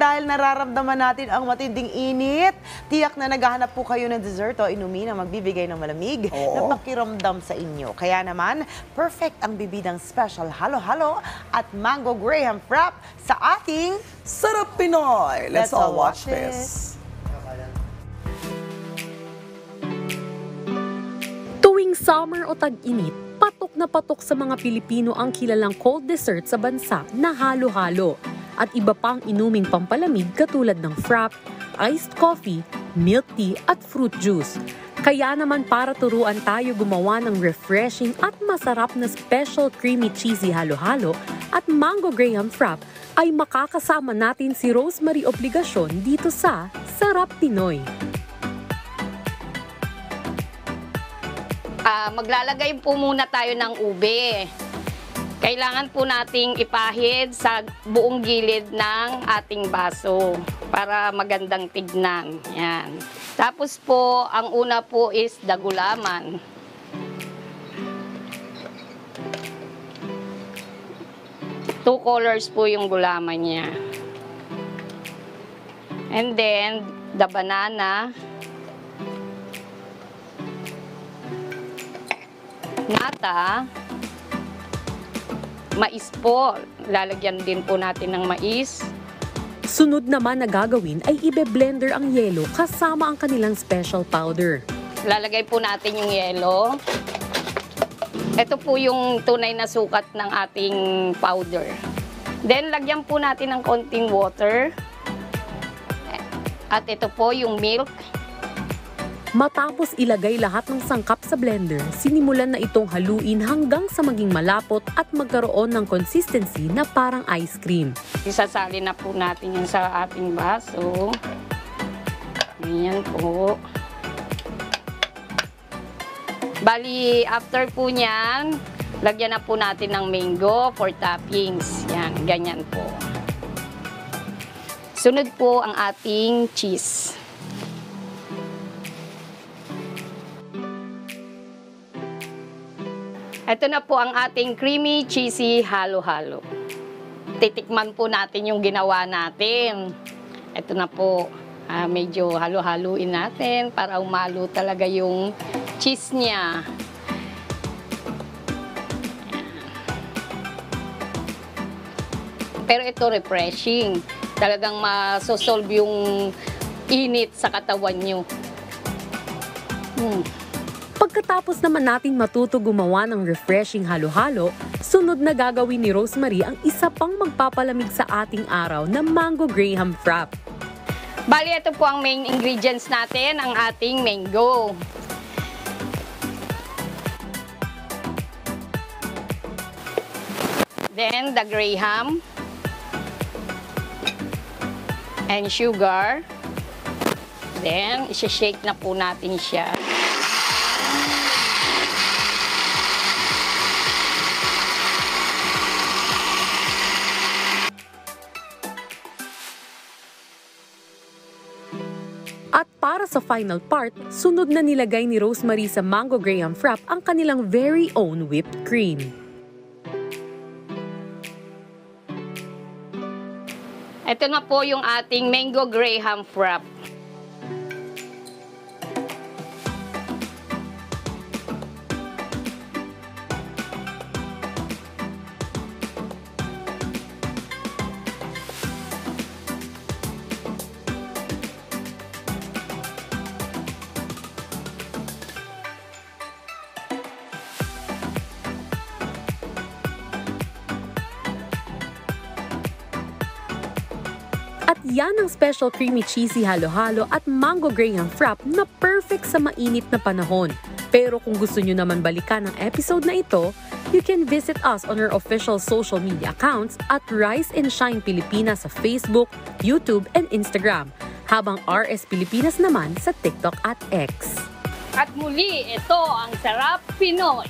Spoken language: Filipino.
dahil nararamdaman natin ang matinding init. Tiyak na naghahanap po kayo ng dessert o inumin na magbibigay ng malamig na pakiramdam sa inyo. Kaya naman, perfect ang bibidang special halo-halo at mango graham frap sa ating Sarap Pinoy! Let's all watch this. Tuwing summer o tag-init, patok na patok sa mga Pilipino ang kilalang cold dessert sa bansa na halo-halo at iba pang inuming pampalamig katulad ng frap, iced coffee, milk tea at fruit juice. Kaya naman para turuan tayo gumawa ng refreshing at masarap na special creamy cheesy halo-halo at mango graham frap ay makakasama natin si Rosemary Obligacion dito sa Sarap Pinoy. Maglalagay po muna tayo ng ube. Kailangan po nating ipahid sa buong gilid ng ating baso para magandang tignan. Yan. Tapos po, ang una po is dagulaman. Two colors po yung gulaman niya. And then, the banana. Nata, mais po, lalagyan din po natin ng mais. Sunod naman na gagawin ay ibe-blender ang yelo kasama ang kanilang special powder. Lalagay po natin yung yelo. Ito po yung tunay na sukat ng ating powder. Then, lagyan po natin ng konting water. At ito po yung milk. Matapos ilagay lahat ng sangkap sa blender, sinimulan na itong haluin hanggang sa maging malapot at magkaroon ng consistency na parang ice cream. Isasali na po natin yan sa ating baso. Ganyan po. Bali, after po niyan, lagyan na po natin ng mango for toppings. Yan, ganyan po. Sunod po ang ating cheese. Ito na po ang ating creamy cheesy halo-halo. Titikman po natin yung ginawa natin. Ito na po, medyo halo-haluin natin para umalo talaga yung cheese niya. Pero ito refreshing. Talagang masosolve yung init sa katawan nyo. Pagkatapos naman nating matuto gumawa ng refreshing halo-halo, sunod na gagawin ni Rosemary ang isa pang magpapalamig sa ating araw na mango graham frap. Bali, ito po ang main ingredients natin, ang ating mango. Then, the graham. And sugar. Then, isi-shake na po natin siya. At para sa final part, sunod na nilagay ni Rosemary sa mango graham frap ang kanilang very own whipped cream. Ito na po yung ating mango graham frap. At yan ang special creamy cheesy halo-halo at mango graham frap na perfect sa mainit na panahon. Pero kung gusto nyo naman balikan ang episode na ito, you can visit us on our official social media accounts at Rise and Shine Pilipinas sa Facebook, YouTube, and Instagram, habang RS Pilipinas naman sa TikTok at X. At muli, ito ang Sarap Pinoy.